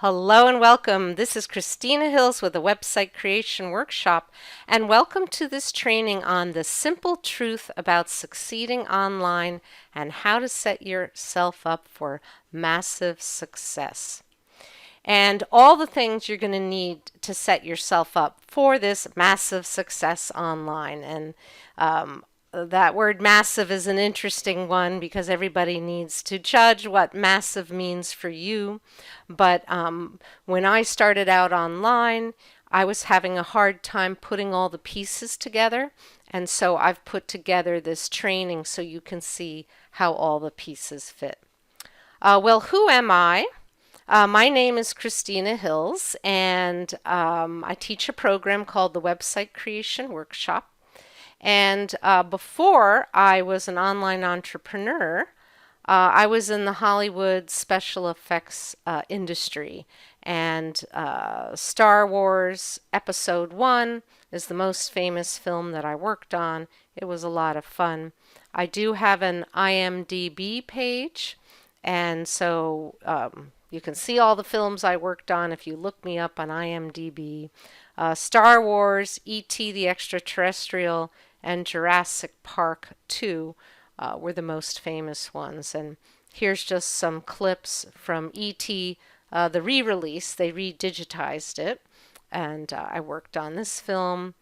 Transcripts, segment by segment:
Hello and welcome. This is Christina Hills with the Website Creation Workshop, and welcome to this training on the simple truth about succeeding online and how to set yourself up for massive success. And all the things you're going to need to set yourself up for this massive success online. And that word massive is an interesting one because everybody needs to judge what massive means for you. But when I started out online, I was having a hard time putting all the pieces together. And so I've put together this training so you can see how all the pieces fit. Well, who am I? My name is Christina Hills, and I teach a program called the Website Creation Workshop. And before I was an online entrepreneur, I was in the Hollywood special effects industry. And Star Wars Episode 1 is the most famous film that I worked on. It was a lot of fun. I do have an IMDb page, and so you can see all the films I worked on if you look me up on IMDb. Star Wars, E.T. the Extraterrestrial, and Jurassic Park 2 were the most famous ones. And here's just some clips from E.T., the re-release. They re-digitized it, and I worked on this film.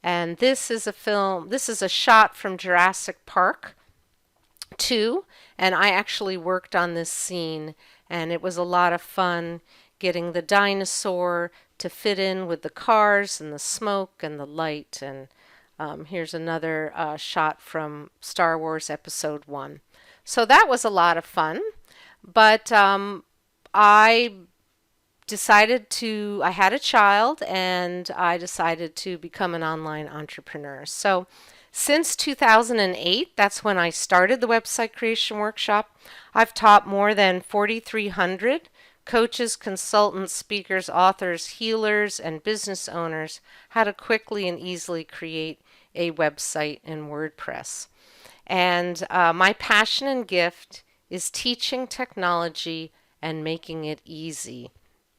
And this is a shot from Jurassic Park 2, and I actually worked on this scene, and it was a lot of fun getting the dinosaur to fit in with the cars and the smoke and the light. And here's another shot from Star Wars Episode 1. So that was a lot of fun, but I had a child, and I decided to become an online entrepreneur. So since 2008, that's when I started the Website Creation Workshop, I've taught more than 4,300 coaches, consultants, speakers, authors, healers, and business owners how to quickly and easily create a website in WordPress. And my passion and gift is teaching technology and making it easy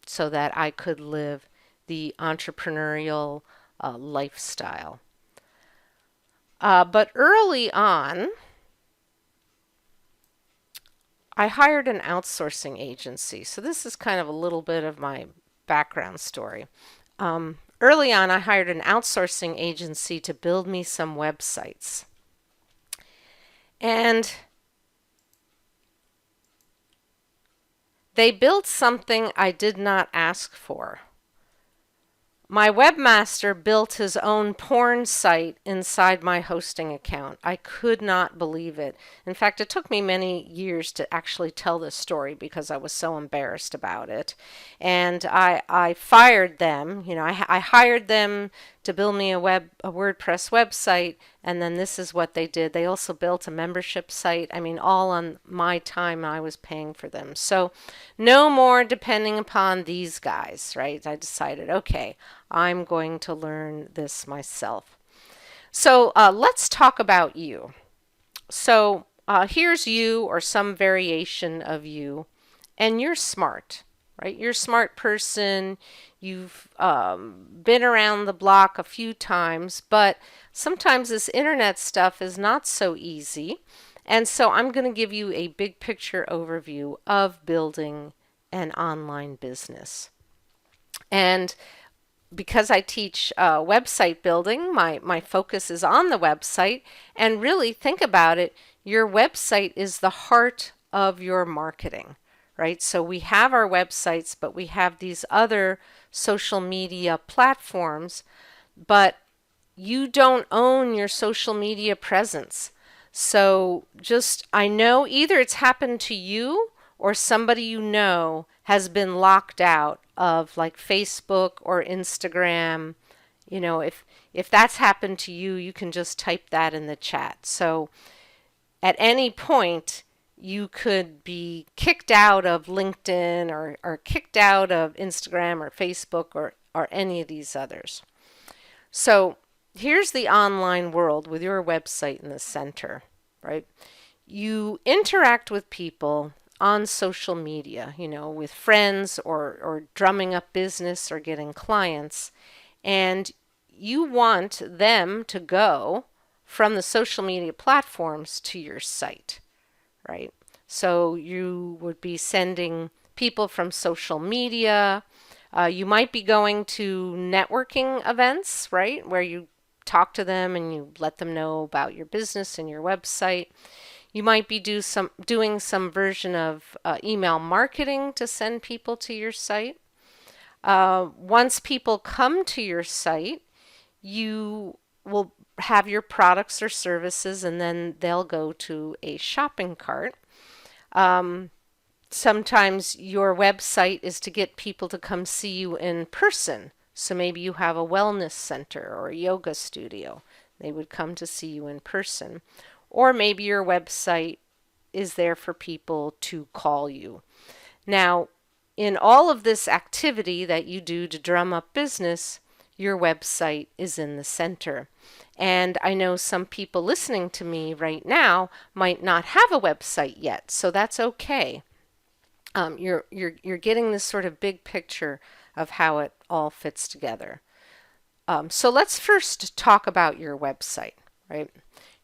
so that I could live the entrepreneurial lifestyle. But early on, I hired an outsourcing agency. So this is kind of a little bit of my background story. Early on, I hired an outsourcing agency to build me some websites. And they built something I did not ask for. My webmaster built his own porn site inside my hosting account. I could not believe it. In fact, it took me many years to actually tell this story because I was so embarrassed about it. And I fired them. I hired them to build me a WordPress website, and then this is what they did. They also built a membership site. I mean, all on my time. I was paying for them. So no more depending upon these guys, right? I decided, okay, I'm going to learn this myself. So let's talk about you. So here's you, or some variation of you, and you're smart, right? You're a smart person. You've been around the block a few times, but sometimes this internet stuff is not so easy. And so I'm going to give you a big picture overview of building an online business. And because I teach website building, my focus is on the website. And really think about it, your website is the heart of your marketing, right? So we have our websites, but we have these other social media platforms, but you don't own your social media presence. So I know either it's happened to you or somebody you know has been locked out of like Facebook or Instagram. If that's happened to you, you can just type that in the chat. So at any point, you could be kicked out of LinkedIn or kicked out of Instagram or Facebook or any of these others. So here's the online world with your website in the center, right? You interact with people on social media, with friends or drumming up business or getting clients. And you want them to go from the social media platforms to your site, right? So you would be sending people from social media. You might be going to networking events, right, where you talk to them and you let them know about your business and your website. You might be doing some version of email marketing to send people to your site. Once people come to your site, you will have your products or services, and then they'll go to a shopping cart. Sometimes your website is to get people to come see you in person. So maybe you have a wellness center or a yoga studio. They would come to see you in person. Or maybe your website is there for people to call you. Now, in all of this activity that you do to drum up business, your website is in the center. And I know some people listening to me right now might not have a website yet, so that's okay. You're getting this sort of big picture of how it all fits together. So let's first talk about your website, right?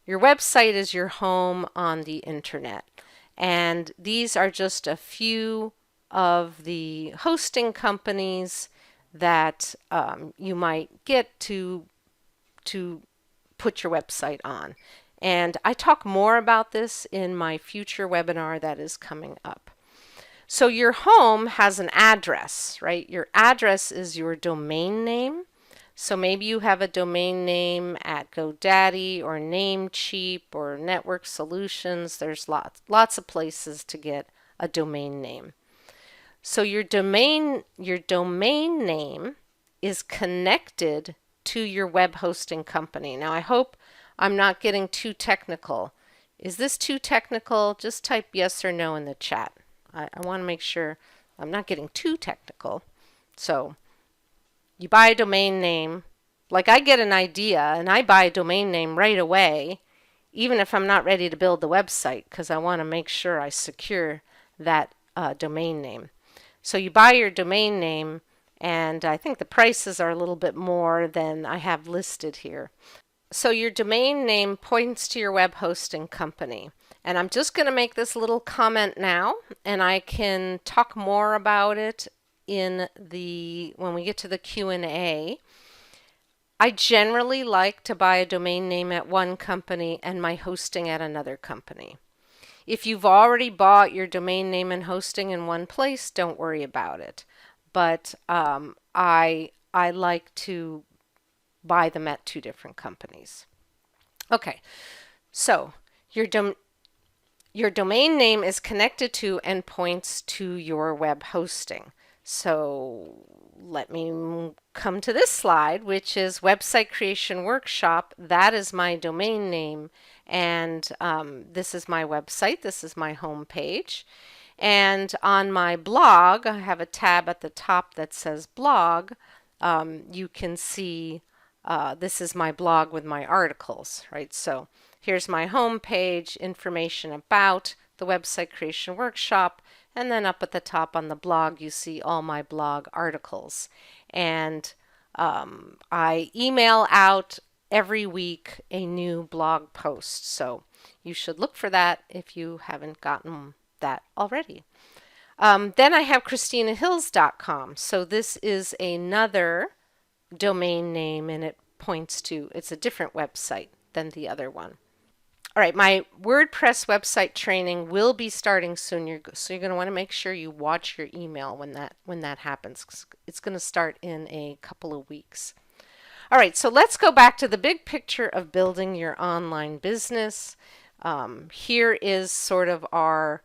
Your website is your home on the internet, and these are just a few of the hosting companies that you might get to put your website on. And I talk more about this in my future webinar that is coming up. So your home has an address, right? Your address is your domain name. So maybe you have a domain name at GoDaddy or Namecheap or Network Solutions. There's lots of places to get a domain name. So your domain name is connected to your web hosting company. Now I hope I'm not getting too technical. Is this too technical? Just type yes or no in the chat. I want to make sure I'm not getting too technical. So you buy a domain name. Like I get an idea and I buy a domain name right away, even if I'm not ready to build the website, because I want to make sure I secure that domain name. So you buy your domain name, and I think the prices are a little bit more than I have listed here. So your domain name points to your web hosting company. And I'm just going to make this little comment now, and I can talk more about it when we get to the Q&A. I generally like to buy a domain name at one company and my hosting at another company. If you've already bought your domain name and hosting in one place, don't worry about it. But I like to buy them at two different companies. Okay, so your domain name is connected to and points to your web hosting. So let me come to this slide, which is Website Creation Workshop. That is my domain name, and this is my website. This is my home page. And on my blog, I have a tab at the top that says blog. You can see this is my blog with my articles, right? So here's my home page, information about the Website Creation Workshop, and then up at the top on the blog you see all my blog articles. And I email out every week a new blog post, so you should look for that if you haven't gotten that already. Then I have ChristinaHills.com. So this is another domain name, and it points to, it's a different website than the other one. All right, my WordPress website training will be starting soon. So you're going to want to make sure you watch your email when that happens. It's going to start in a couple of weeks. All right, so let's go back to the big picture of building your online business. Here is sort of our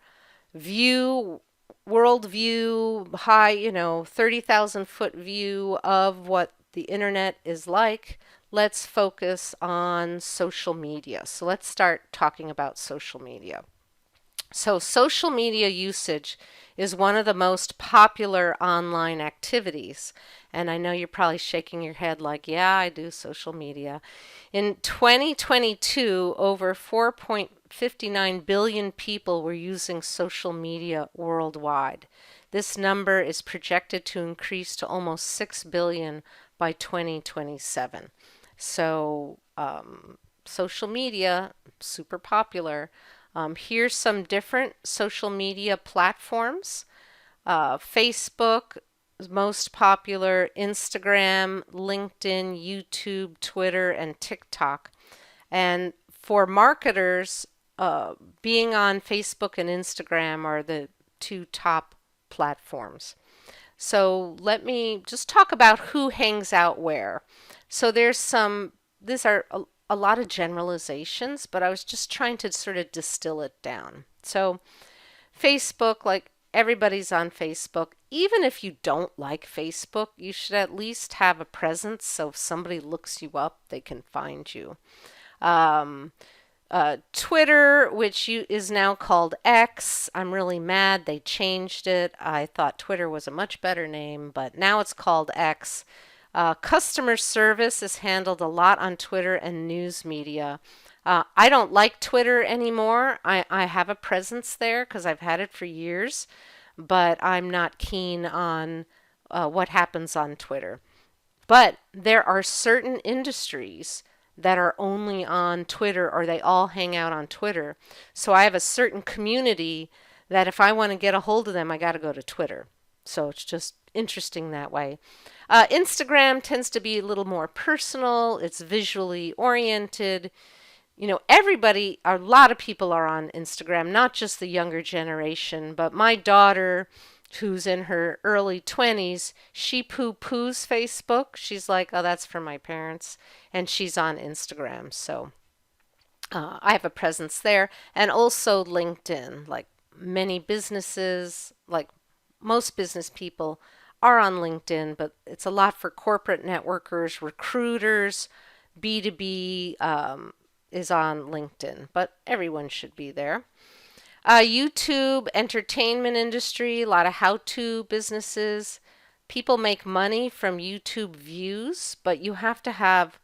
world view, high, 30,000 foot view of what the internet is like. Let's focus on social media. So let's start talking about social media. So social media usage is one of the most popular online activities. And I know you're probably shaking your head like, yeah, I do social media. In 2022, over 4.59 billion people were using social media worldwide. This number is projected to increase to almost 6 billion by 2027. So, social media, super popular. Here's some different social media platforms. Facebook is most popular, Instagram, LinkedIn, YouTube, Twitter, and TikTok. And for marketers, being on Facebook and Instagram are the two top platforms. So let me just talk about who hangs out where. So these are a lot of generalizations, but I was just trying to sort of distill it down. So Facebook, like everybody's on Facebook. Even if you don't like Facebook, you should at least have a presence so if somebody looks you up, they can find you. Um, Twitter, is now called X. I'm really mad they changed it. I thought Twitter was a much better name, but now it's called X. Customer service is handled a lot on Twitter and news media. I don't like Twitter anymore. I have a presence there because I've had it for years, but I'm not keen on what happens on Twitter. But there are certain industries that are only on Twitter or they all hang out on Twitter. So I have a certain community that if I want to get a hold of them, I got to go to Twitter. So it's just interesting that way. Instagram tends to be a little more personal, it's visually oriented. A lot of people are on Instagram, not just the younger generation, but my daughter, who's in her early 20s, she poo-poos Facebook. She's like, oh, that's for my parents. And she's on Instagram. So I have a presence there. And also LinkedIn. Like many businesses, like most business people, are on LinkedIn, but it's a lot for corporate networkers, recruiters, B2B is on LinkedIn, but everyone should be there. YouTube, entertainment industry, a lot of how-to businesses. People make money from YouTube views, but you have to have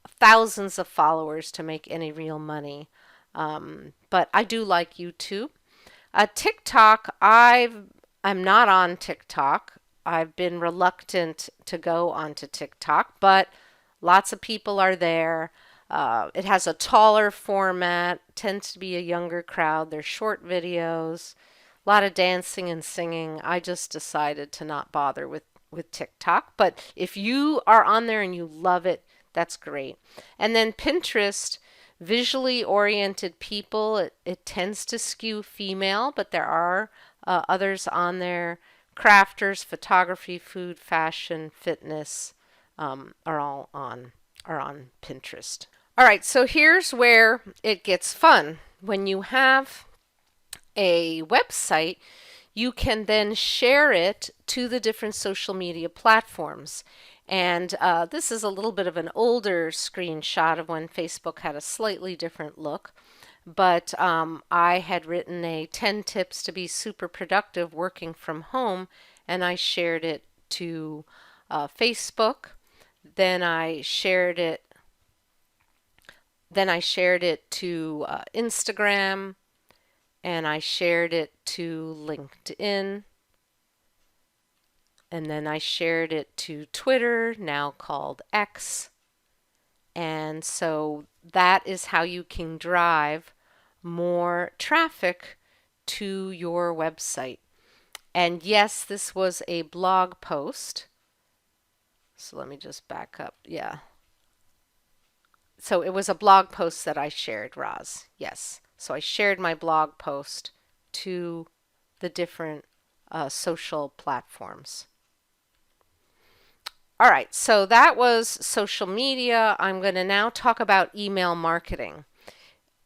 thousands of followers to make any real money. But I do like YouTube. TikTok, I'm not on TikTok. I've been reluctant to go onto TikTok, but lots of people are there. It has a taller format, tends to be a younger crowd. They're short videos, a lot of dancing and singing. I just decided to not bother with TikTok. But if you are on there and you love it, that's great. And then Pinterest, visually oriented people, it tends to skew female, but there are others on there. Crafters, photography, food, fashion, fitness are on Pinterest. All right, so here's where it gets fun. When you have a website, you can then share it to the different social media platforms. And this is a little bit of an older screenshot of when Facebook had a slightly different look. But I had written a 10 tips to be super productive working from home, and I shared it to Facebook. Then I shared it to Instagram, and I shared it to LinkedIn, and then I shared it to Twitter, now called X. And so that is how you can drive more traffic to your website. And yes, this was a blog post. So let me just back up. Yeah. So it was a blog post that I shared, Roz. Yes. So I shared my blog post to the different social platforms. All right, so that was social media. I'm going to now talk about email marketing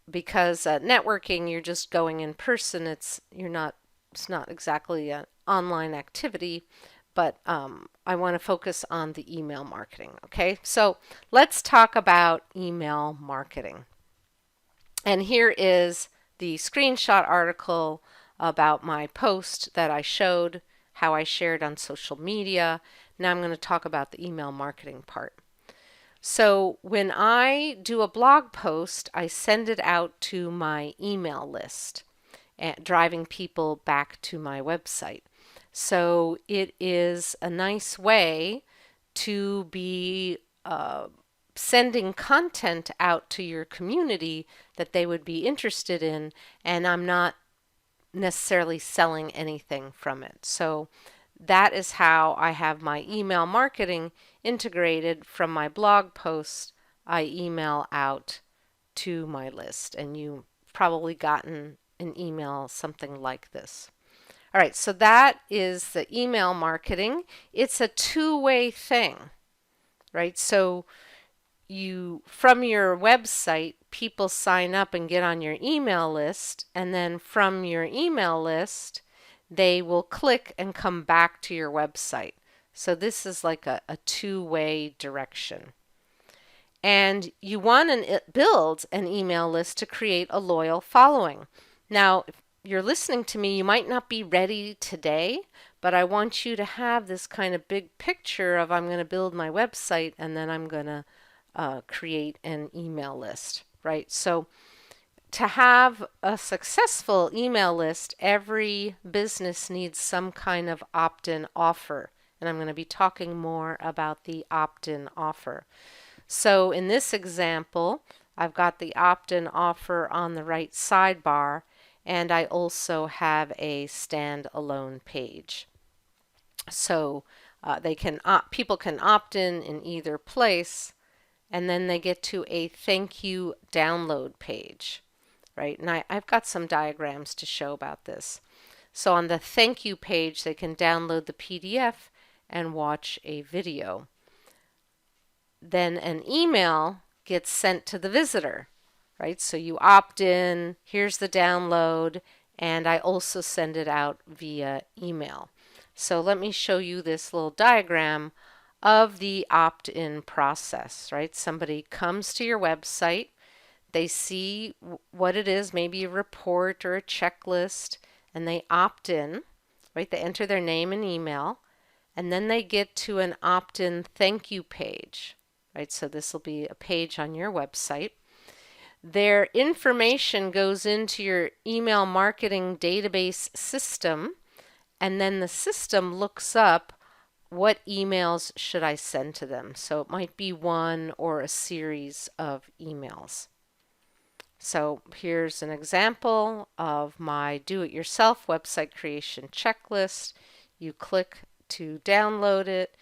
because networking, you're just going in person. It's not exactly an online activity, but I want to focus on the email marketing. Okay, so let's talk about email marketing. And here is the screenshot article about my post that I showed, how I shared on social media. Now I'm going to talk about the email marketing part. So when I do a blog post, I send it out to my email list, driving people back to my website. So it is a nice way to be sending content out to your community that they would be interested in, and I'm not necessarily selling anything from it. So that is how I have my email marketing integrated. From my blog post, I email out to my list, and you've probably gotten an email something like this. All right, so that is the email marketing. It's a two-way thing, right? So you, from your website, people sign up and get on your email list, and then from your email list, they will click and come back to your website. So this is like a two-way direction. And you want to build an email list to create a loyal following. Now, if you're listening to me, you might not be ready today, but I want you to have this kind of big picture of, I'm going to build my website and then I'm going to create an email list, right? So to have a successful email list, every business needs some kind of opt-in offer. And I'm going to be talking more about the opt-in offer. So in this example, I've got the opt-in offer on the right sidebar, and I also have a standalone page. So people can opt in either place, and then they get to a thank you download page, right? And I've got some diagrams to show about this. So on the thank you page, they can download the PDF and watch a video. Then an email gets sent to the visitor, right? So you opt in, here's the download, and I also send it out via email. So let me show you this little diagram of the opt-in process, right? Somebody comes to your website, they see what it is, maybe a report or a checklist, and they opt in, right? They enter their name and email, and then they get to an opt-in thank you page, right? So this will be a page on your website. Their information goes into your email marketing database system, and then the system looks up what emails should I send to them. So it might be one or a series of emails. So here's an example of my do-it-yourself website creation checklist. You click to download it.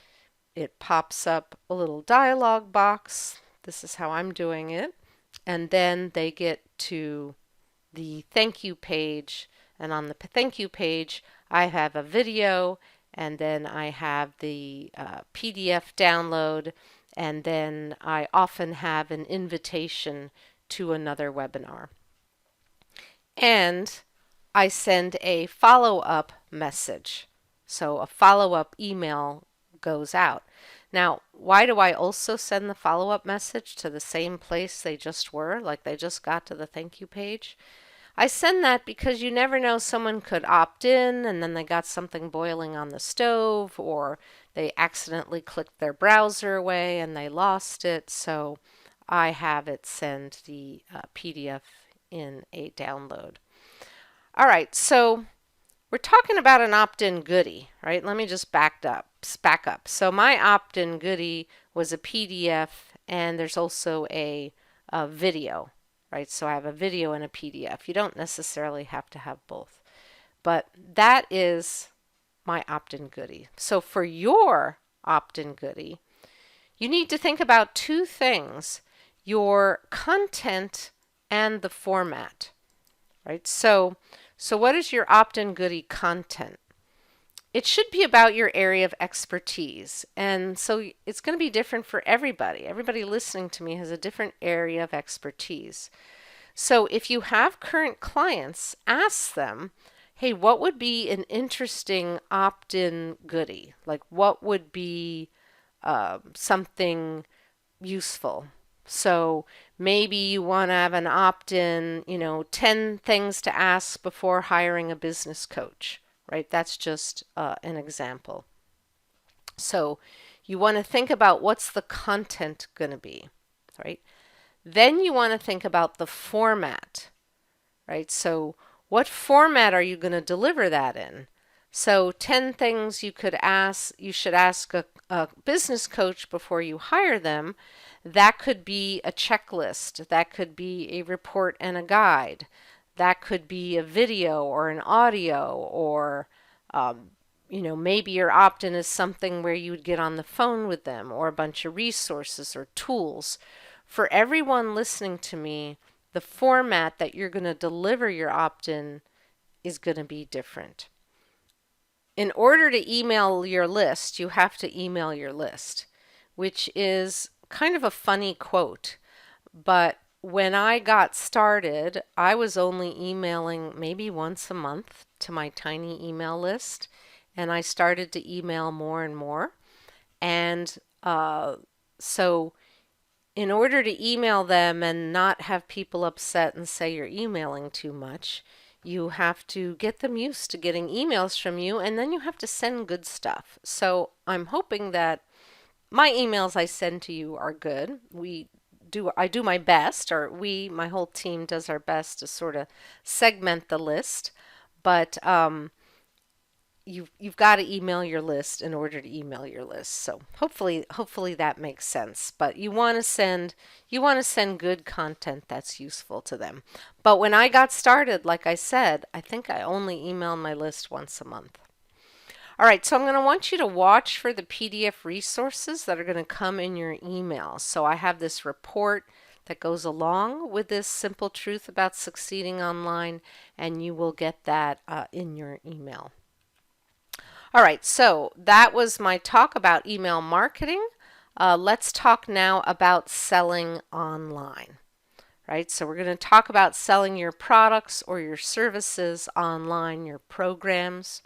It pops up a little dialog box. This is how I'm doing it. And then they get to the thank you page. And on the thank you page, I have a video, and then I have the PDF download, and then I often have an invitation to another webinar. And I send a follow-up message. So a follow-up email goes out. Now, why do I also send the follow-up message to the same place they just were, like they just got to the thank you page? I send that because you never know, someone could opt in and then they got something boiling on the stove, or they accidentally clicked their browser away and they lost it. So I have it send the PDF in a download. All right, so we're talking about an opt-in goodie, right? Let me just back up. So my opt-in goodie was a PDF, and there's also a video, right? So I have a video and a PDF. You don't necessarily have to have both, but that is my opt-in goodie. So for your opt-in goodie, you need to think about two things: your content and the format, right? So what is your opt-in goodie content? It should be about your area of expertise. And so it's going to be different for everybody. Everybody listening to me has a different area of expertise. So if you have current clients, ask them, hey, what would be an interesting opt-in goodie? Like, what would be something useful? So maybe you want to have an opt-in, 10 things to ask before hiring a business coach, right? That's just an example. So you want to think about what's the content going to be, right? Then you want to think about the format, right? So what format are you going to deliver that in? So 10 things you should ask a business coach before you hire them. That could be a checklist. That could be a report and a guide. That could be a video or an audio, or maybe your opt-in is something where you would get on the phone with them, or a bunch of resources or tools. For everyone listening to me, the format that you're going to deliver your opt-in is going to be different. In order to email your list, you have to email your list, which is kind of a funny quote. But when I got started, I was only emailing maybe once a month to my tiny email list, and I started to email more and more. And so in order to email them and not have people upset and say you're emailing too much, you have to get them used to getting emails from you, and then you have to send good stuff. So I'm hoping that my emails I send to you are good. I do my best, or my whole team does our best to sort of segment the list, but you've got to email your list in order to email your list. So hopefully that makes sense. But you want to send good content that's useful to them. But when I got started, like I said, I think I only emailed my list once a month. All right, so I'm going to want you to watch for the PDF resources that are going to come in your email. So I have this report that goes along with this simple truth about succeeding online, and you will get that in your email. All right, so that was my talk about email marketing. Let's talk now about selling online. Right, so we're going to talk about selling your products or your services online, your programs.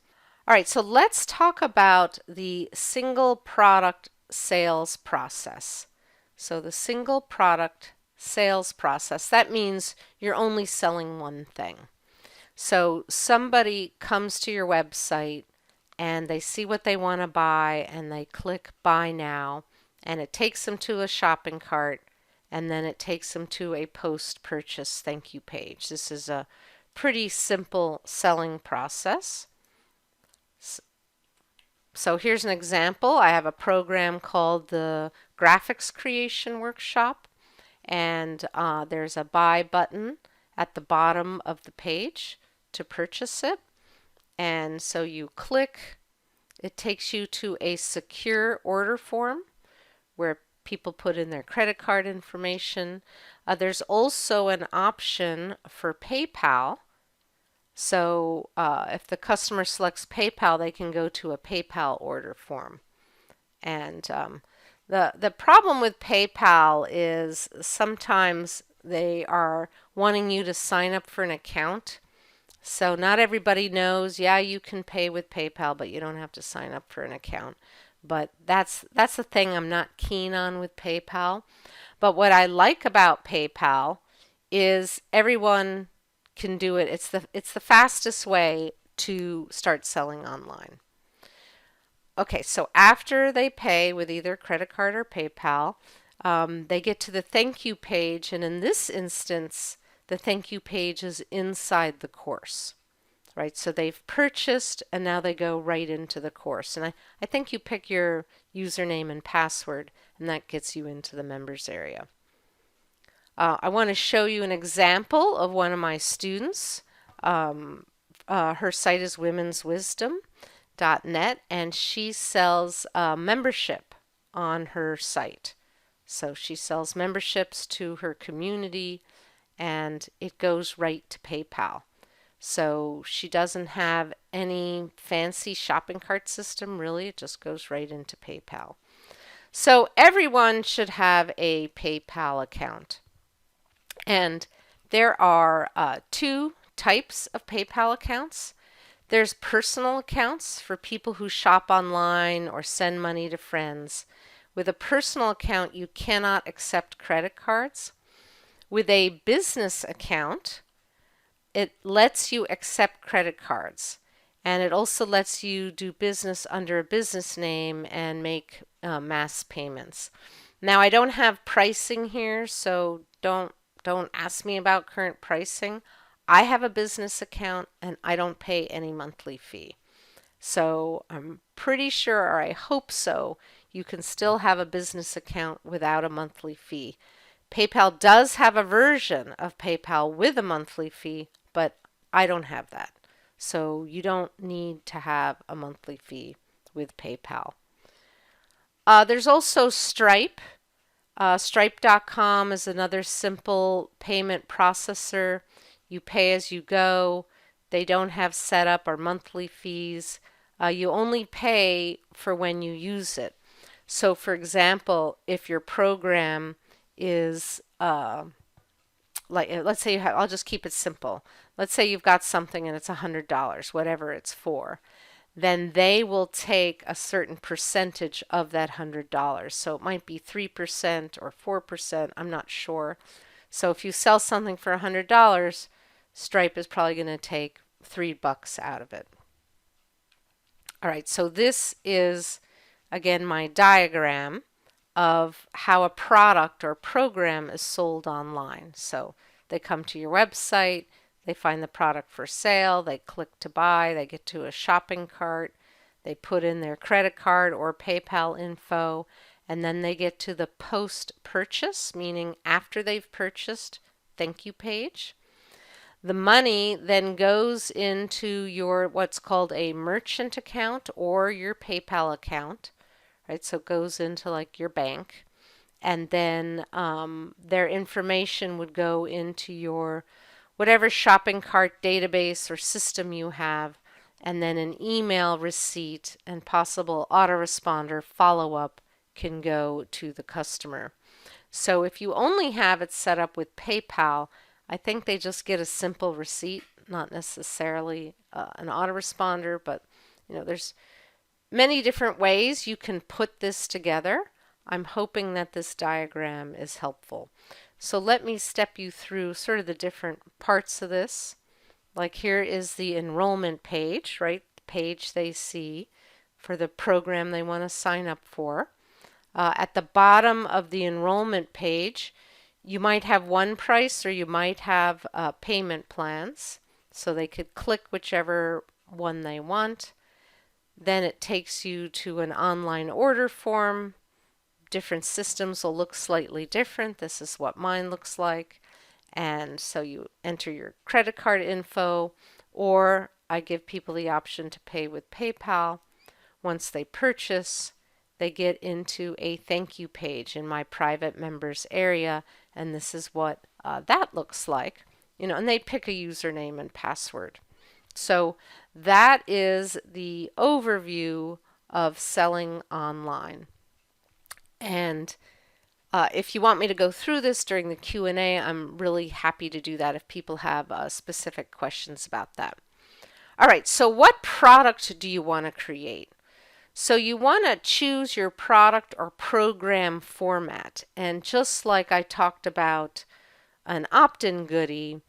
All right, so let's talk about the single product sales process. So the single product sales process, that means you're only selling one thing. So somebody comes to your website and they see what they want to buy and they click buy now, and it takes them to a shopping cart, and then it takes them to a post-purchase thank you page. This is a pretty simple selling process. So here's an example. I have a program called the Graphics Creation Workshop, and there's a buy button at the bottom of the page to purchase it. And so you click, it takes you to a secure order form where people put in their credit card information. There's also an option for PayPal. So if the customer selects PayPal, they can go to a PayPal order form. And the problem with PayPal is sometimes they are wanting you to sign up for an account. So not everybody knows, yeah, you can pay with PayPal, but you don't have to sign up for an account. But that's the thing I'm not keen on with PayPal. But what I like about PayPal is everyone can do it. It's the fastest way to start selling online. Okay, so after they pay with either credit card or PayPal, they get to the thank you page, and in this instance, the thank you page is inside the course, right? So they've purchased and now they go right into the course. And I think you pick your username and password, and that gets you into the members area. I want to show you an example of one of my students. Her site is womenswisdom.net, and she sells membership on her site. So she sells memberships to her community, and it goes right to PayPal. So she doesn't have any fancy shopping cart system, really. It just goes right into PayPal. So everyone should have a PayPal account. And there are two types of PayPal accounts. There's personal accounts for people who shop online or send money to friends. With a personal account, you cannot accept credit cards. With a business account, it lets you accept credit cards, and it also lets you do business under a business name and make mass payments. Now, I don't have pricing here, so don't ask me about current pricing. I have a business account and I don't pay any monthly fee. So I'm pretty sure, or I hope so, you can still have a business account without a monthly fee. PayPal does have a version of PayPal with a monthly fee, but I don't have that. So you don't need to have a monthly fee with PayPal. There's also Stripe. Stripe.com is another simple payment processor. You pay as you go. They don't have setup or monthly fees. You only pay for when you use it. So, for example, if your program is let's say I'll just keep it simple. Let's say you've got something and it's $100, whatever it's for. Then they will take a certain percentage of that $100. So it might be 3% or 4%, I'm not sure. So if you sell something for $100, Stripe is probably going to take $3 out of it. All right, so this is, again, my diagram of how a product or program is sold online. So they come to your website, they find the product for sale, they click to buy, they get to a shopping cart, they put in their credit card or PayPal info, and then they get to the post-purchase, meaning after they've purchased, thank you page. The money then goes into your what's called a merchant account or your PayPal account, right? So it goes into like your bank, and then their information would go into your whatever shopping cart database or system you have, and then an email receipt and possible autoresponder follow-up can go to the customer. So if you only have it set up with PayPal, I think they just get a simple receipt, not necessarily an autoresponder, but there's many different ways you can put this together. I'm hoping that this diagram is helpful. So let me step you through sort of the different parts of this. Like here is the enrollment page, right? The page they see for the program they want to sign up for. At the bottom of the enrollment page, you might have one price or you might have payment plans. So they could click whichever one they want. Then it takes you to an online order form. Different systems will look slightly different. This is what mine looks like. And so you enter your credit card info, or I give people the option to pay with PayPal. Once they purchase, they get into a thank you page in my private members area, and this is what that looks like. And they pick a username and password. So that is the overview of selling online. And if you want me to go through this during the Q&A, I'm really happy to do that if people have specific questions about that. All right, so what product do you want to create? So you want to choose your product or program format. And just like I talked about an opt-in goodie,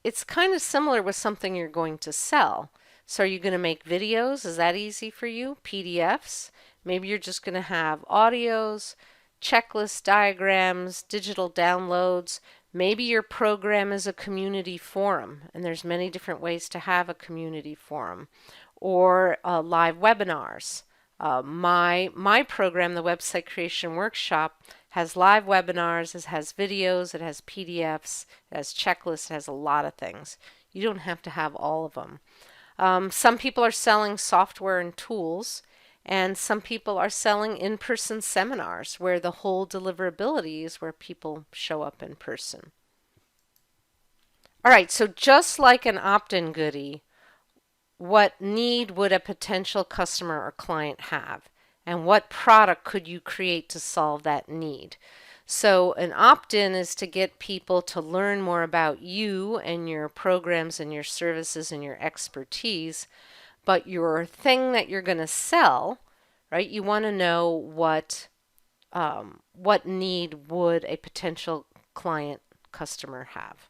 it's kind of similar with something you're going to sell. So are you going to make videos? Is that easy for you? PDFs? Maybe you're just going to have audios, checklists, diagrams, digital downloads. Maybe your program is a community forum, and there's many different ways to have a community forum, or live webinars. My program, the Website Creation Workshop, has live webinars, it has videos, it has PDFs, it has checklists, it has a lot of things. You don't have to have all of them. Some people are selling software and tools, and some people are selling in-person seminars where the whole deliverability is where people show up in person. All right, so just like an opt-in goodie, what need would a potential customer or client have? And what product could you create to solve that need? So an opt-in is to get people to learn more about you and your programs and your services and your expertise. But your thing that you're going to sell, right, you want to know what what need would a potential client customer have.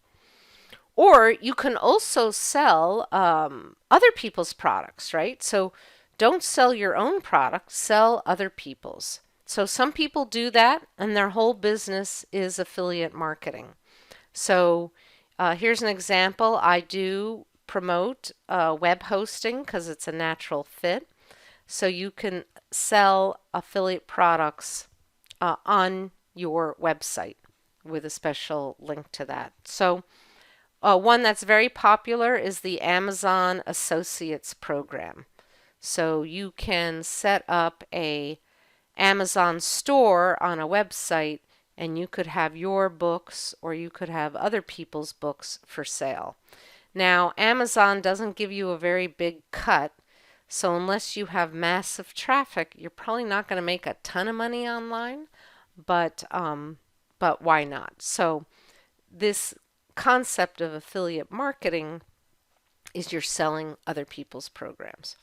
Or you can also sell other people's products, right? So don't sell your own product, sell other people's. So some people do that, and their whole business is affiliate marketing. So here's an example. I do promote web hosting because it's a natural fit. So you can sell affiliate products on your website with a special link to that. So one that's very popular is the Amazon Associates program. So you can set up a Amazon store on a website, and you could have your books or you could have other people's books for sale. Now, Amazon doesn't give you a very big cut, so unless you have massive traffic, you're probably not going to make a ton of money online, but why not? So this concept of affiliate marketing is you're selling other people's programs.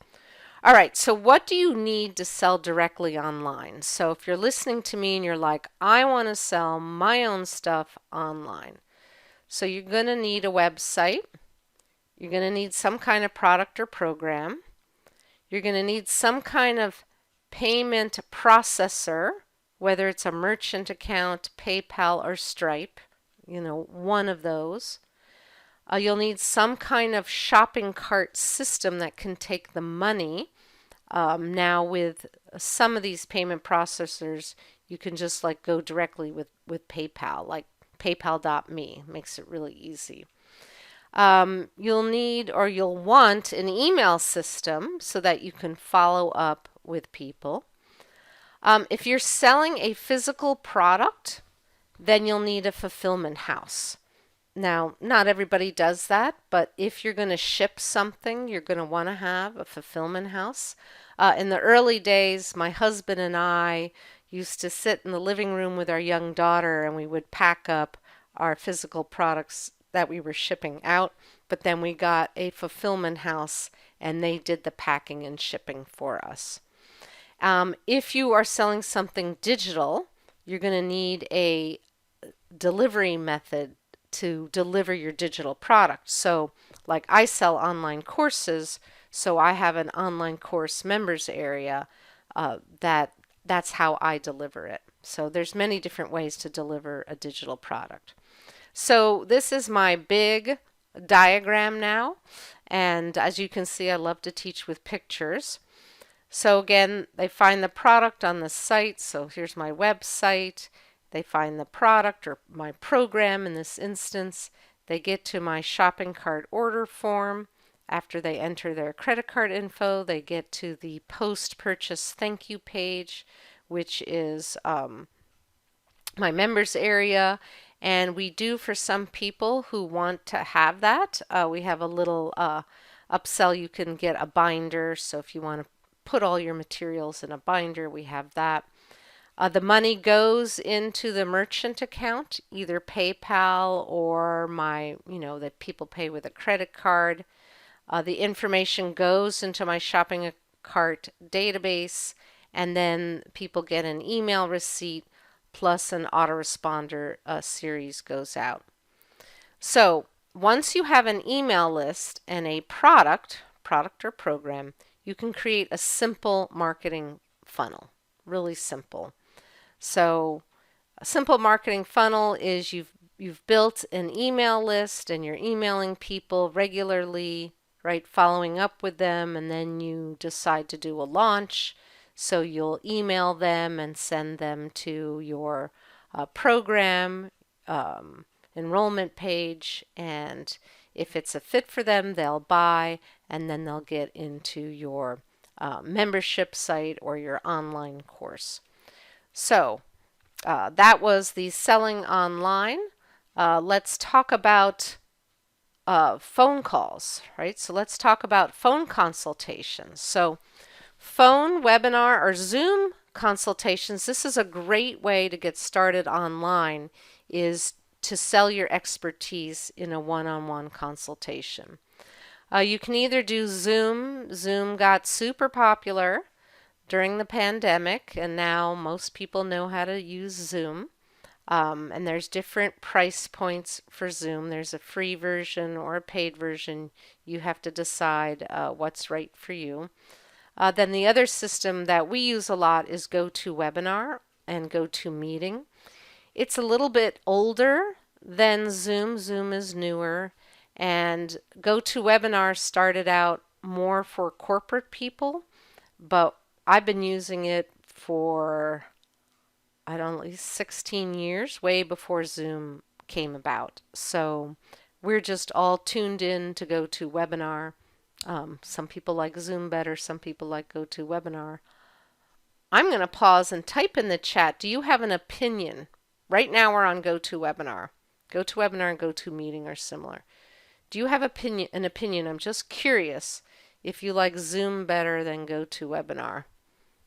All right, so what do you need to sell directly online? So if you're listening to me and you're like, I want to sell my own stuff online. So you're going to need a website. You're going to need some kind of product or program. You're going to need some kind of payment processor, whether it's a merchant account, PayPal, or Stripe, one of those. You'll need some kind of shopping cart system that can take the money. Now with some of these payment processors, you can just go directly with PayPal, like paypal.me. Makes it really easy. You'll need or you'll want an email system so that you can follow up with people. If you're selling a physical product, then you'll need a fulfillment house. Now, not everybody does that, but if you're going to ship something, you're going to want to have a fulfillment house. In the early days, my husband and I used to sit in the living room with our young daughter, and we would pack up our physical products that we were shipping out, but then we got a fulfillment house, and they did the packing and shipping for us. If you are selling something digital, you're going to need a delivery method to deliver your digital product. So like I sell online courses, so I have an online course members area that's how I deliver it. So there's many different ways to deliver a digital product. So this is my big diagram now, and as you can see, I love to teach with pictures. So again, they find the product on the site. So here's my website. They find the product or my program in this instance. They get to my shopping cart order form. After they enter their credit card info, they get to the post-purchase thank you page, which is my members area. And we do, for some people who want to have that, we have a little upsell. You can get a binder. So if you want to put all your materials in a binder, we have that. The money goes into the merchant account, either PayPal or that people pay with a credit card. The information goes into my shopping cart database, and then people get an email receipt plus an autoresponder series goes out. So once you have an email list and a product or program, you can create a simple marketing funnel, really simple. So a simple marketing funnel is you've built an email list and you're emailing people regularly, right, following up with them, and then you decide to do a launch. So you'll email them and send them to your program enrollment page, and if it's a fit for them, they'll buy, and then they'll get into your membership site or your online course. So that was the selling online. Let's talk about phone calls, right? So let's talk about phone consultations. So phone, webinar, or Zoom consultations, this is a great way to get started online, is to sell your expertise in a one-on-one consultation. You can either do Zoom. Zoom got super popular during the pandemic, and now most people know how to use Zoom. And there's different price points for Zoom. There's a free version or a paid version. You have to decide what's right for you. Then the other system that we use a lot is GoToWebinar and GoToMeeting. It's a little bit older than Zoom. Zoom is newer. And GoToWebinar started out more for corporate people, but I've been using it for, I don't know, at least 16 years, way before Zoom came about. So we're just all tuned in to GoToWebinar. Some people like Zoom better, some people like GoToWebinar. I'm going to pause and type in the chat. Do you have an opinion? Right now we're on GoToWebinar. GoToWebinar and GoToMeeting are similar. Do you have an opinion? I'm just curious if you like Zoom better than GoToWebinar.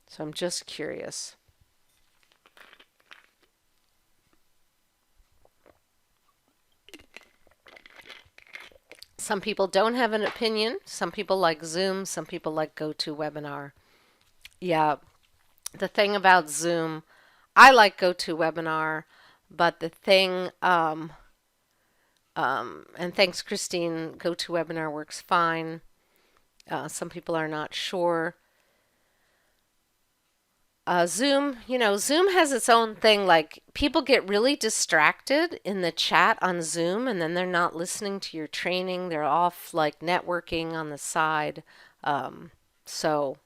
So I'm just curious. Some people don't have an opinion. Some people like Zoom. Some people like GoToWebinar. Yeah, the thing about Zoom, I like GoToWebinar, but the thing, and thanks, Christine, GoToWebinar works fine. Some people are not sure. Zoom, Zoom has its own thing. Like, people get really distracted in the chat on Zoom, and then they're not listening to your training. They're off, like, networking on the side. So,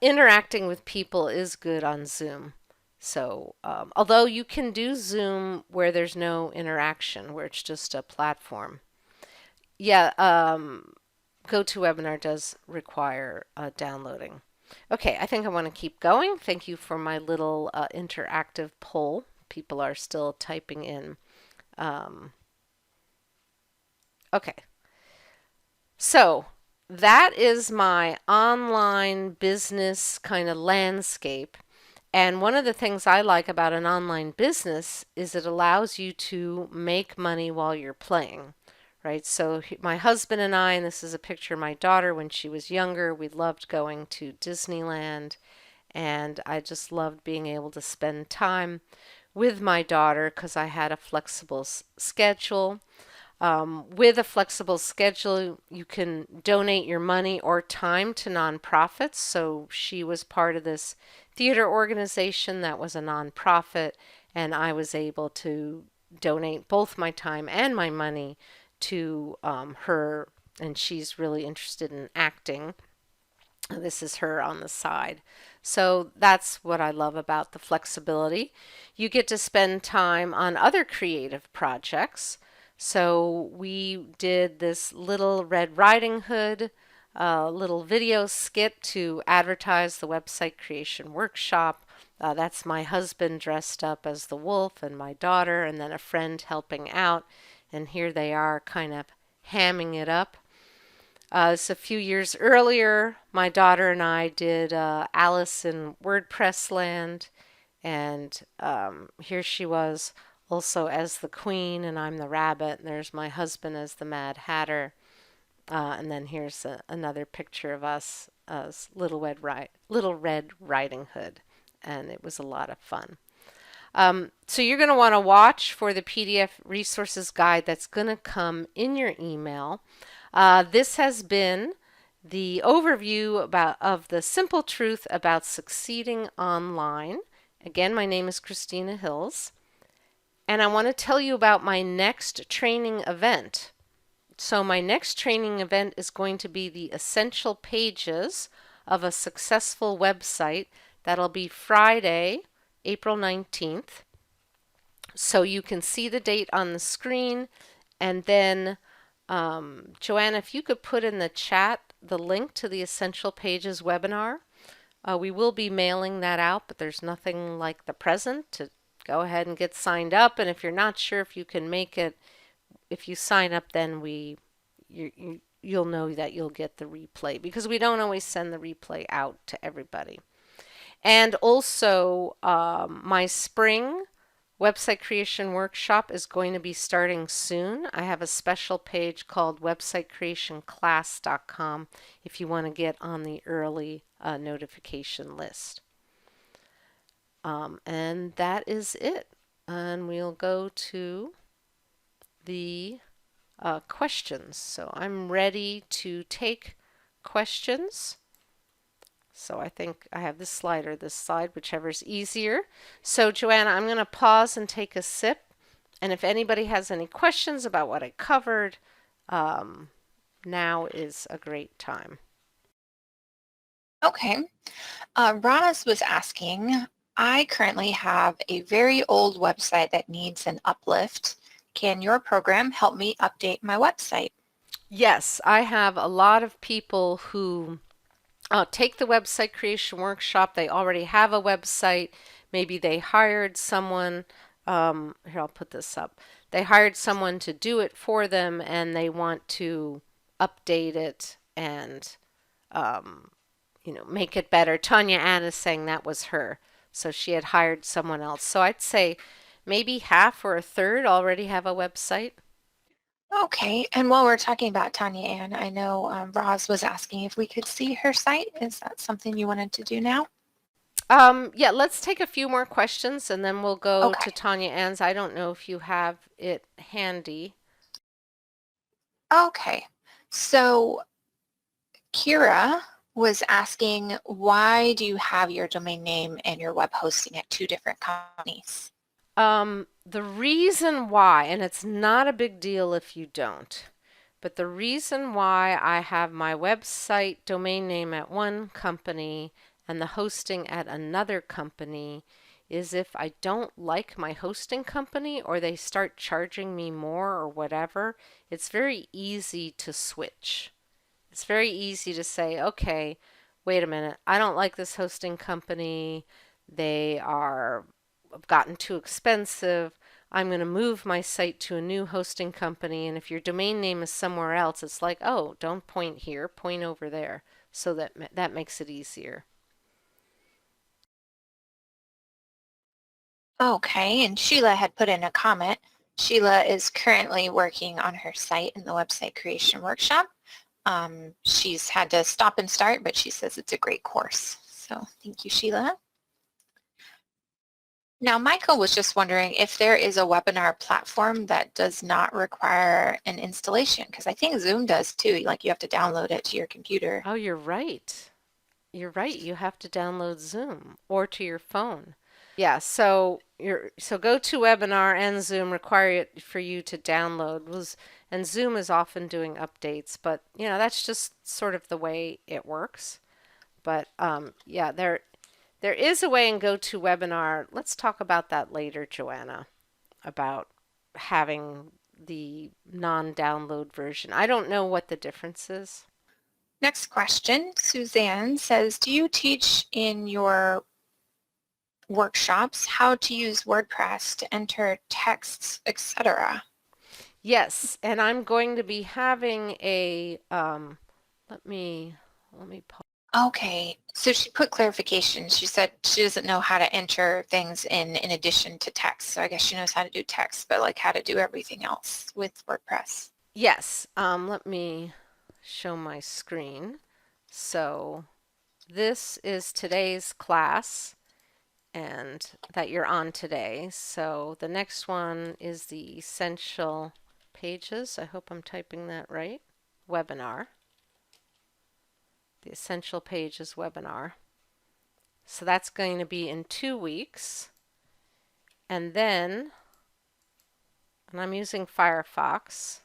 interacting with people is good on Zoom. So, although you can do Zoom where there's no interaction, where it's just a platform. Yeah, GoToWebinar does require downloading. Okay, I think I want to keep going. Thank you for my little interactive poll. People are still typing in. Okay, so that is my online business kind of landscape. And one of the things I like about an online business is it allows you to make money while you're playing. Right, so my husband and I, and this is a picture of my daughter when she was younger, we loved going to Disneyland, and I just loved being able to spend time with my daughter because I had a flexible schedule. With a flexible schedule, you can donate your money or time to nonprofits. So she was part of this theater organization that was a nonprofit, and I was able to donate both my time and my money to her, and she's really interested in acting. This is her on the side. So that's what I love about the flexibility. You get to spend time on other creative projects. So we did this Little Red Riding Hood little video skit to advertise the website creation workshop. That's my husband dressed up as the wolf and my daughter, and then a friend helping out. And here they are kind of hamming it up. So a few years earlier, my daughter and I did Alice in WordPress Land, and here she was also as the queen, and I'm the rabbit, and there's my husband as the Mad Hatter. And then here's another picture of us as Little Red Riding Hood, and it was a lot of fun. So you're going to want to watch for the PDF resources guide that's going to come in your email. This has been the overview of the simple truth about succeeding online. Again, my name is Christina Hills, and I want to tell you about my next training event. So my next training event is going to be the essential pages of a successful website. That'll be Friday, April 19th. So you can see the date on the screen, and then Joanna, if you could put in the chat the link to the Essential Pages webinar. We will be mailing that out, but there's nothing like the present to go ahead and get signed up. And if you're not sure if you can make it, if you sign up, then you'll know that you'll get the replay, because we don't always send the replay out to everybody. And also my spring Website creation workshop is going to be starting soon. I have a special page called websitecreationclass.com if you want to get on the early notification list. And that is it. And we'll go to the questions. So I'm ready to take questions. So I think I have this slide or this slide, whichever's easier. So Joanna, I'm going to pause and take a sip. And if anybody has any questions about what I covered, now is a great time. Okay. Ronas was asking, I currently have a very old website that needs an uplift. Can your program help me update my website? Yes, I have a lot of people who take the website creation workshop. They already have a website. Maybe they hired someone. Here, I'll put this up. They hired someone to do it for them and they want to update it and make it better. Tanya Ann is saying that was her. So she had hired someone else. So I'd say maybe half or a third already have a website. Okay, and while we're talking about Tanya Ann, I know Roz was asking if we could see her site. Is that something you wanted to do now? Yeah, let's take a few more questions and then we'll go Okay. to Tanya Ann's. I don't know if you have it handy. Okay. So Kira was asking, why do you have your domain name and your web hosting at two different companies? The reason why, and it's not a big deal if you don't, but the reason why I have my website domain name at one company and the hosting at another company is if I don't like my hosting company or they start charging me more or whatever, it's very easy to switch. It's very easy to say, okay, wait a minute, I don't like this hosting company. They are gotten too expensive. I'm going to move my site to a new hosting company. And if your domain name is somewhere else, it's like, oh, don't point here, point over there. So that makes it easier. Okay, and Sheila had put in a comment. Sheila is currently working on her site in the website creation workshop. She's had to stop and start, but she says it's a great course. So thank you, Sheila. Now, Michael was just wondering if there is a webinar platform that does not require an installation, because I think Zoom does too. Like you have to download it to your computer. Oh, you're right. You're right. You have to download Zoom or to your phone. Yeah, so GoToWebinar and Zoom require it for you to download and Zoom is often doing updates, but that's just sort of the way it works. But yeah, there is a way in GoToWebinar. Let's talk about that later, Joanna, about having the non-download version. I don't know what the difference is. Next question, Suzanne says, do you teach in your workshops how to use WordPress to enter texts, etc.? Yes, and I'm going to be having a let me pause. Okay, so she put clarification. She said she doesn't know how to enter things in addition to text. So I guess she knows how to do text, but like how to do everything else with WordPress. Yes, let me show my screen. So this is today's class and that you're on today. So the next one is the essential pages. I hope I'm typing that right. Webinar. The essential pages webinar. So that's going to be in 2 weeks. And then, and I'm using Firefox.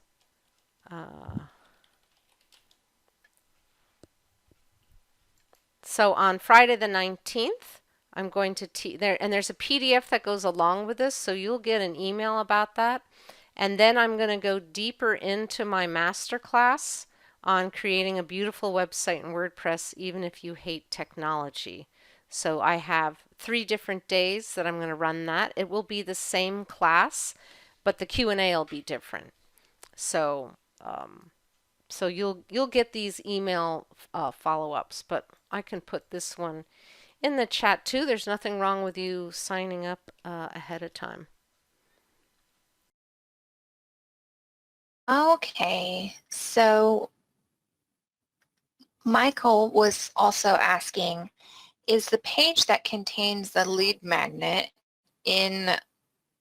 So on Friday the 19th, I'm going to teach there, and there's a PDF that goes along with this, so you'll get an email about that. And then I'm going to go deeper into my masterclass on creating a beautiful website in WordPress, even if you hate technology. So I have 3 different days that I'm going to run that. It will be the same class, but the Q&A will be different. So so you'll get these email follow-ups, but I can put this one in the chat too. There's nothing wrong with you signing up ahead of time. Okay, so Michael was also asking, is the page that contains the lead magnet in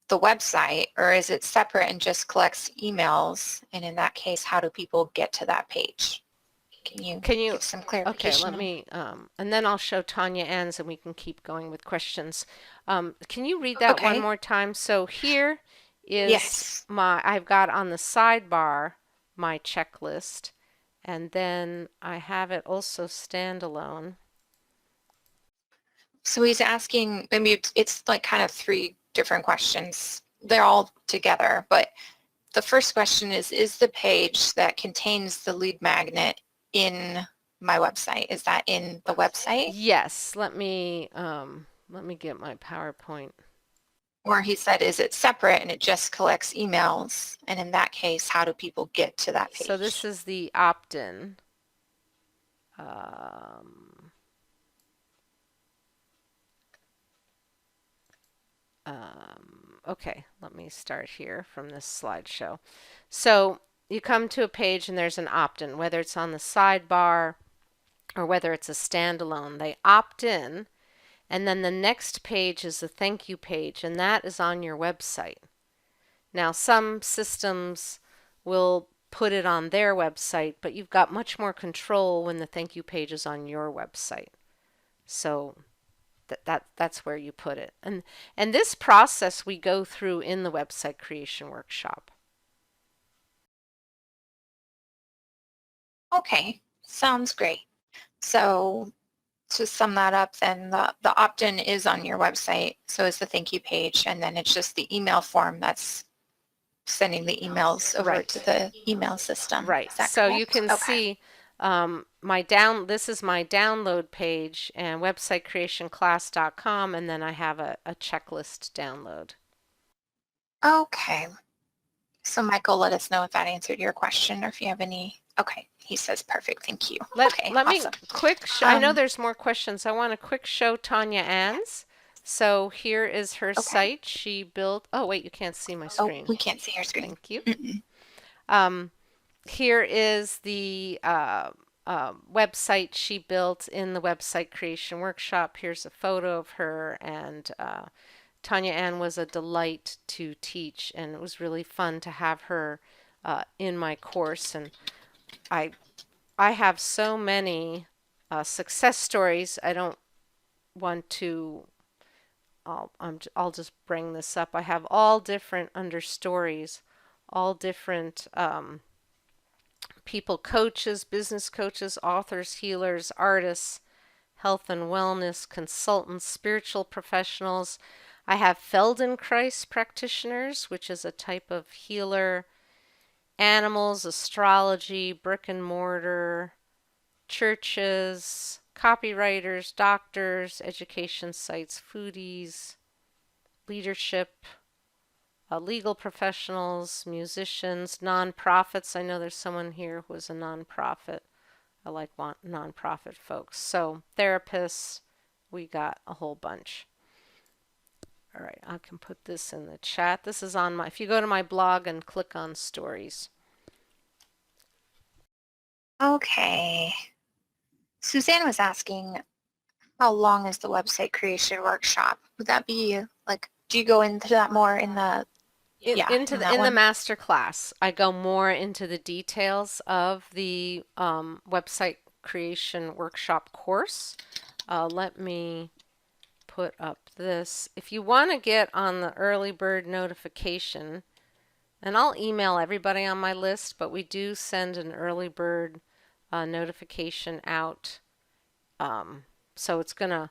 the website, or is it separate and just collects emails? And in that case, how do people get to that page? Can you Can you, give some okay, clarification let on? me, and then I'll show Tanya Ann's and we can keep going with questions. Can you read that one Okay. more time? So here is Yes. I've got on the sidebar my checklist, and then I have it also standalone. So he's asking, maybe it's like kind of three different questions. They're all together, but the first question is the page that contains the lead magnet in my website? Is that in the website? Yes, let me get my PowerPoint. Or he said, is it separate and it just collects emails? And in that case, how do people get to that So this page? is the opt-in. Um, okay, let me start here from this slideshow. So you come to a page and there's an opt-in, whether it's on the sidebar or whether it's a standalone. They opt in, and then the next page is the thank you page, and that is on your website. Now, some systems will put it on their website, but you've got much more control when the thank you page is on your website. So that's where you put it. And this process we go through in the website creation workshop. Okay, sounds great. So to sum that up, then the opt-in is on your website. So is the thank you page, and then it's just the email form that's sending the emails over to Right. the email system. Right. Is that So you correct? can Okay. see this is my download page and websitecreationclass.com, and then I have a checklist download. Okay. So Michael, let us know if that answered your question or if you have any. Okay. He says perfect. Thank you. Okay. Let me Awesome. I know Um, there's more questions. I want to quick show Tanya Ann's. So here is her okay. site she built. Oh, wait, you can't see my Oh, screen. we can't see your screen. Thank you. Mm-mm. Um, Here is the website she built in the website creation workshop. Here's a photo of her, and Tanya Ann was a delight to teach, and it was really fun to have her in my course. And I I have so many success stories. I don't want to. I'll just bring this up. I have all different understories, all different people, coaches, business coaches, authors, healers, artists, health and wellness consultants, spiritual professionals. I have Feldenkrais practitioners, which is a type of healer, animals, astrology, brick and mortar, churches, copywriters, doctors, education sites, foodies, leadership, legal professionals, musicians, nonprofits. I know there's someone here who is a nonprofit. I like nonprofit folks. So therapists, we got a whole bunch. All right, I can put this in the chat. This is on my, if you go to my blog and click on stories. Okay. Suzanne was asking, how long is the website creation workshop? Would that be like, do you go into that more in the, yeah, in that In the one? master class, I go more into the details of the website creation workshop course. Let me put up this. If you want to get on the early bird notification, and I'll email everybody on my list, but we do send an early bird notification out. So it's going to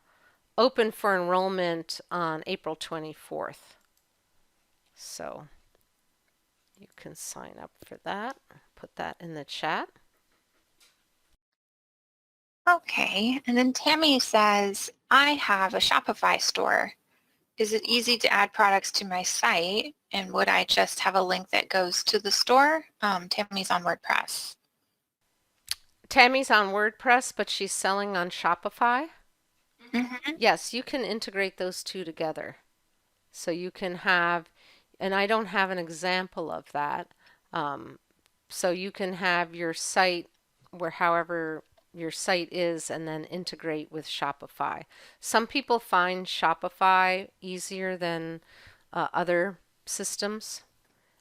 open for enrollment on April 24th. So you can sign up for that. Put that in the chat. Okay. And then Tammy says, I have a Shopify store. Is it easy to add products to my site? And would I just have a link that goes to the store? Tammy's on WordPress. Tammy's on WordPress, but she's selling on Shopify. Mm-hmm. Yes, you can integrate those two together. So you can have, and I don't have an example of that, um, So you can have your site where however your site is and then integrate with Shopify. Some people find Shopify easier than other systems.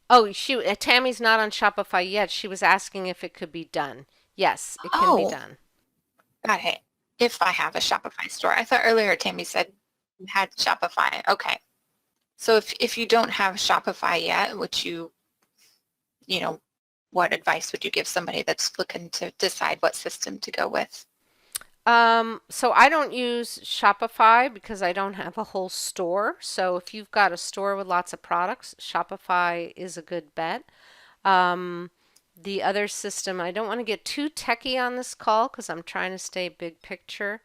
Oh, shoot, Tammy's not on Shopify yet. She was asking if it could be done. Yes, it can be Oh, done. got it. If I have a Shopify store. I thought earlier Tammy said you had Shopify. Okay. So if you don't have Shopify yet, you know, what advice would you give somebody that's looking to decide what system to go with? So I don't use Shopify because I don't have a whole store. So if you've got a store with lots of products, Shopify is a good bet. Um, the other system, I don't want to get too techie on this call because I'm trying to stay big picture.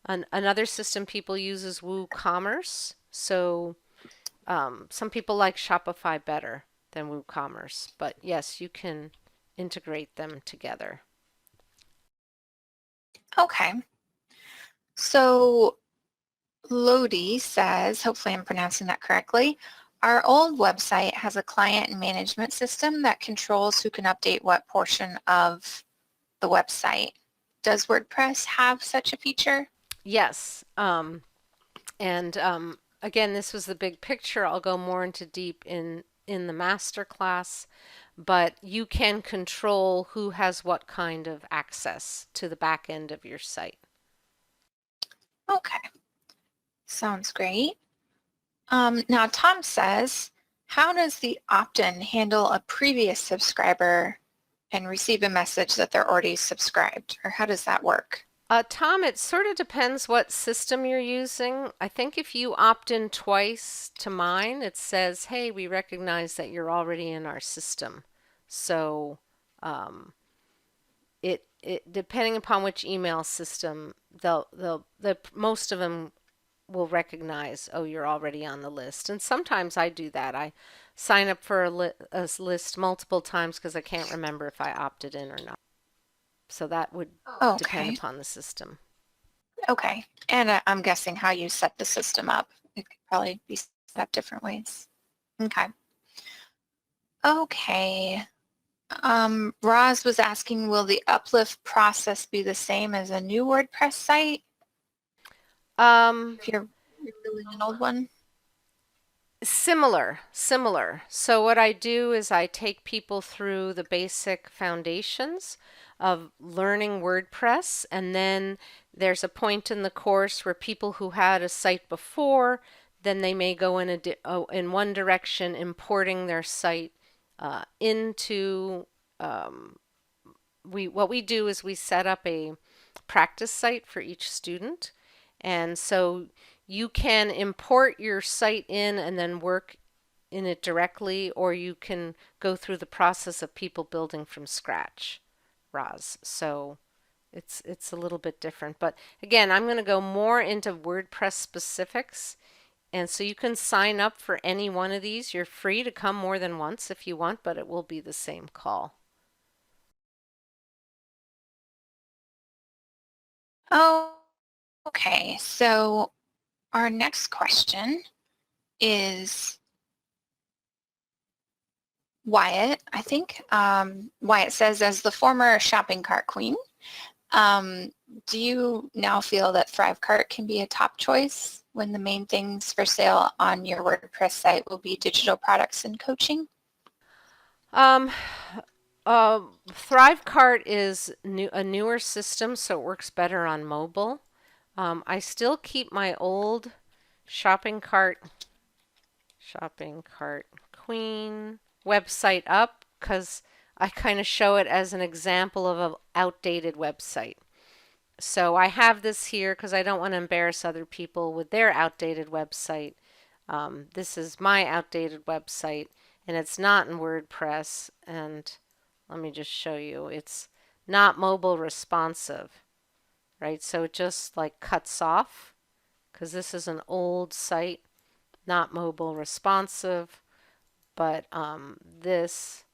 Another system people use is WooCommerce. So some people like Shopify better than WooCommerce, but yes, you can integrate them together. Okay. So Lodi says, hopefully I'm pronouncing that correctly, our old website has a client management system that controls who can update what portion of the website. Does WordPress have such a feature? Yes, and again, this was the big picture. I'll go more into deep in the master class, but you can control who has what kind of access to the back end of your site. Okay, sounds great. Now Tom says, how does the opt-in handle a previous subscriber and receive a message that they're already subscribed? Or how does that work? Tom, it sort of depends what system you're using. I think if you opt in twice to mine, it says, hey, we recognize that you're already in our system. So it depending upon which email system, most of them will recognize, oh, you're already on the list. And sometimes I do that. I sign up for a list multiple times because I can't remember if I opted in or not. So that would depend Okay, upon the system. okay. And I'm guessing how you set the system up. It could probably be set up different ways. Okay. Okay. Roz was asking, will the uplift process be the same as a new WordPress site Um, if you're rebuilding an old one? Similar. So what I do is I take people through the basic foundations of learning WordPress, and then there's a point in the course where people who had a site before, then they may go in one direction, importing their site into what we do is we set up a practice site for each student. And so you can import your site in and then work in it directly, or you can go through the process of people building from scratch, Roz. So it's a little bit different. But again, I'm going to go more into WordPress specifics. And so you can sign up for any one of these. You're free to come more than once if you want, but it will be the same call. Oh, okay. So our next question is Wyatt, I think. Wyatt says, as the former shopping cart queen, um, do you now feel that Thrivecart can be a top choice when the main things for sale on your WordPress site will be digital products and coaching? Um, Thrivecart is a newer system, so it works better on mobile. I still keep my old shopping cart, shopping cart queen website up because I kind of show it as an example of an outdated website. So I have this here because I don't want to embarrass other people with their outdated website. This is my outdated website, and it's not in WordPress. And let me just show you. It's not mobile responsive, right? So it just like cuts off because this is an old site, not mobile responsive, but this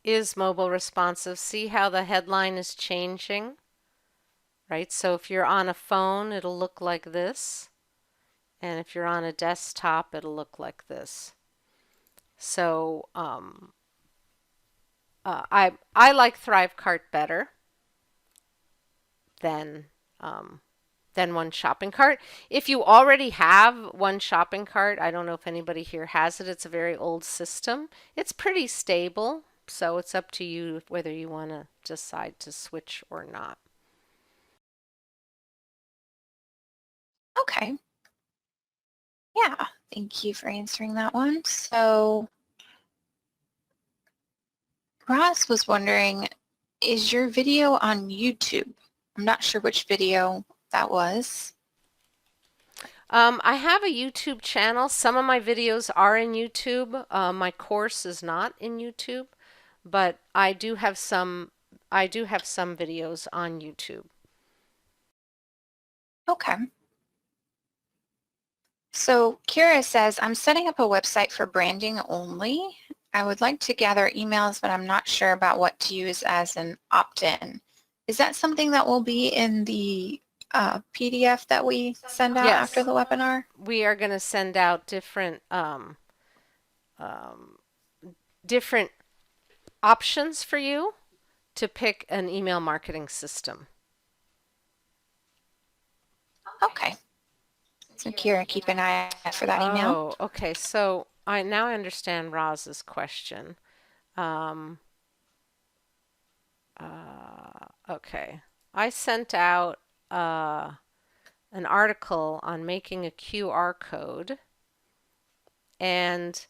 is mobile responsive. See how the headline is changing, right? So if you're on a phone, it'll look like this. And if you're on a desktop, it'll look like this. So I like ThriveCart better than um, one shopping cart. If you already have one shopping cart, I don't know if anybody here has it. It's a very old system. It's pretty stable, so it's up to you whether you want to decide to switch or not. Okay. Yeah, thank you for answering that one. So Ross was wondering, is your video on YouTube? I'm not sure which video that was. I have a YouTube channel. Some of my videos are in YouTube. My course is not in YouTube, but I do have some. I do have some videos on YouTube. Okay. So Kira says, I'm setting up a website for branding only. I would like to gather emails, but I'm not sure about what to use as an opt-in. Is that something that will be in the PDF that we send out after Yes, the webinar? we are going to send out different options for you to pick an email marketing system. Okay. So Kira, keep an eye out for that email. Oh, okay. So I now understand Roz's question. Um, okay. I sent out an article on making a QR code, and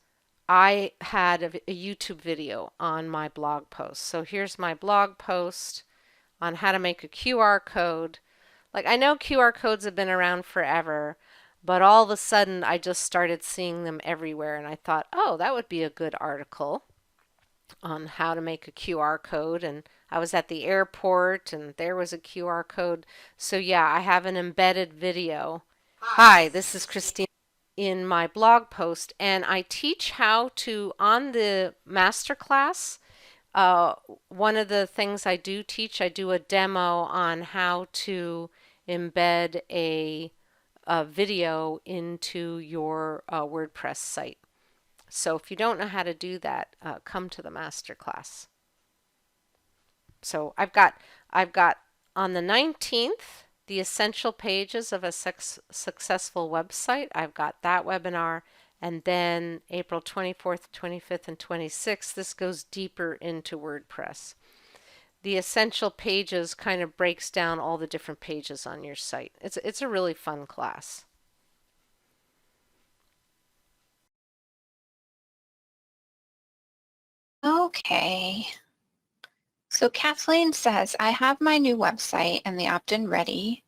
I had a YouTube video on my blog post. So here's my blog post on how to make a QR code. Like, I know QR codes have been around forever, but all of a sudden I just started seeing them everywhere, and I thought, oh, that would be a good article on how to make a QR code. And I was at the airport and there was a QR code. So yeah, I have an embedded video. Hi, this is Christine in my blog post, and I teach how to, on the masterclass, uh, one of the things I do teach, I do a demo on how to embed a video into your WordPress site. So if you don't know how to do that, come to the masterclass. So I've got on the 19th the essential pages of a successful website. I've got that webinar, and then April 24th, 25th, and 26th, this goes deeper into WordPress. The essential pages kind of breaks down all the different pages on your site. It's a really fun class. Okay. So Kathleen says, I have my new website and the opt-in ready.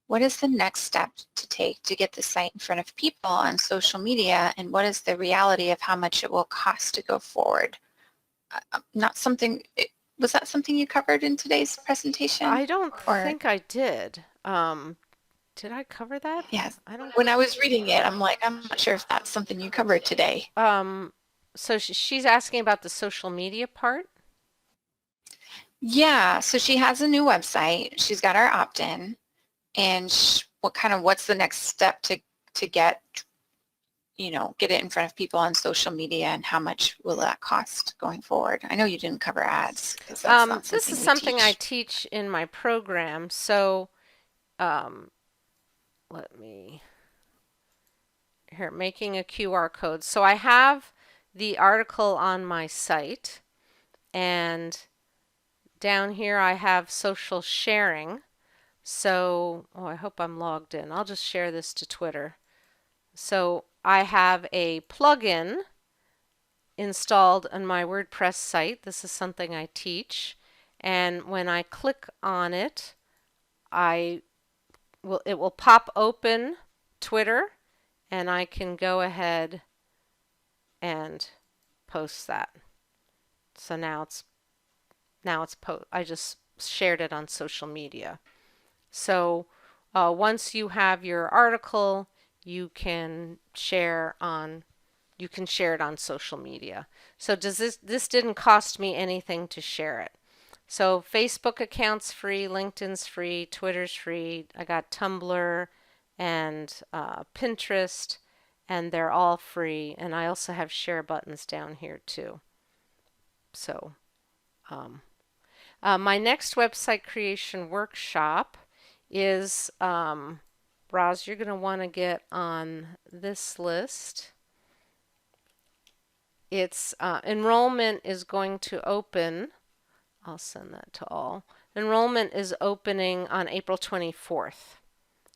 What is the next step to take to get the site in front of people on social media, and what is the reality of how much it will cost to go forward? Not something, was that something you covered in today's presentation? I don't Or, think I did. Did I cover that? yes, I don't. when I was reading it, I'm like, I'm not sure if that's something you covered today. So she's asking about the social media part. Yeah, so she has a new website. She's got our opt-in, and what's the next step to get get it in front of people on social media, and how much will that cost going forward? I know you didn't cover ads because that's not This is something we something I teach. teach in my program. So um, let me here making a QR code. So I have the article on my site, and down here I have social sharing. So, oh, I hope I'm logged in. I'll just share this to Twitter. So I have a plugin installed on my WordPress site. This is something I teach. And when I click on it, it will pop open Twitter, and I can go ahead and post that. So I just shared it on social media. So once you have your article, you can share it on social media. So this didn't cost me anything to share it. So Facebook account's free, LinkedIn's free, Twitter's free. I got Tumblr and Pinterest, and they're all free. And I also have share buttons down here too. So My next website creation workshop is, Roz, you're going to want to get on this list. Its enrollment is going to open. I'll send that to all. Enrollment is opening on April 24th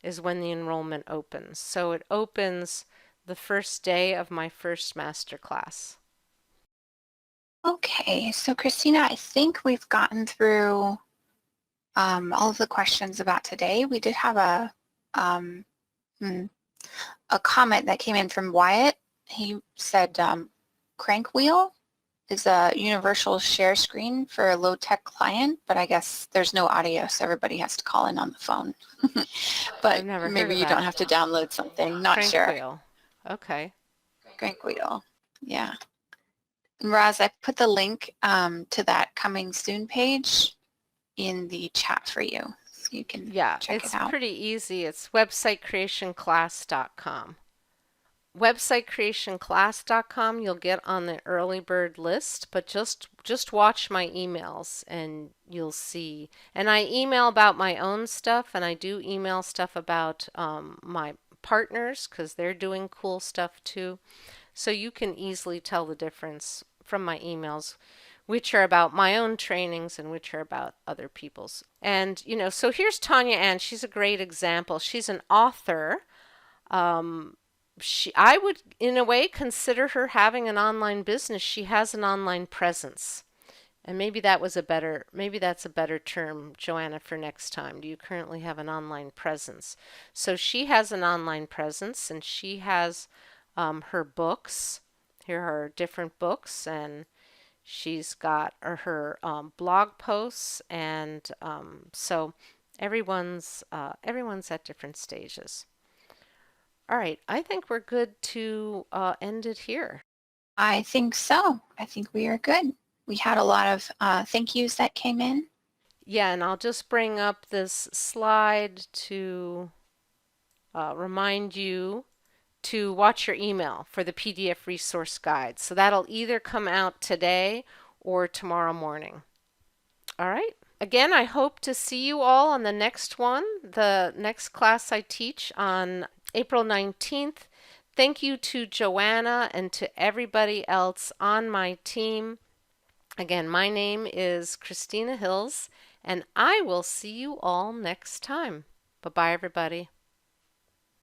is when the enrollment opens. So it opens the first day of my first master class. Okay, so Christina, I think we've gotten through all of the questions about today. We did have a comment that came in from Wyatt. He said crank wheel is a universal share screen for a low-tech client, but I guess there's no audio, so everybody has to call in on the phone. I've But never heard maybe of you don't that. have to download something. Not Crank sure. wheel. Okay. Crank wheel. Yeah. Roz, I put the link to that coming soon page in the chat for you, so you can Yeah, check it it's out. pretty easy. It's websitecreationclass.com. Websitecreationclass.com, you'll get on the early bird list, but just watch my emails and you'll see. And I email about my own stuff, and I do email stuff about my partners because they're doing cool stuff too. So you can easily tell the difference from my emails, which are about my own trainings and which are about other people's. And, so here's Tanya Ann. She's a great example. She's an author. I would, in a way, consider her having an online business. She has an online presence. And maybe that's a better term, Joanna, for next time. Do you currently have an online presence? So she has an online presence and she has her books. Here are different books, and she's got her blog posts, and so everyone's at different stages. All right, I think we're good to end it here. I think so. I think we are good. We had a lot of thank yous that came in. Yeah, and I'll just bring up this slide to remind you to watch your email for the PDF resource guide. So that'll either come out today or tomorrow morning. All right. Again, I hope to see you all on the next one, the next class I teach on April 19th. Thank you to Joanna and to everybody else on my team. Again, my name is Christina Hills, and I will see you all next time. Bye-bye, everybody.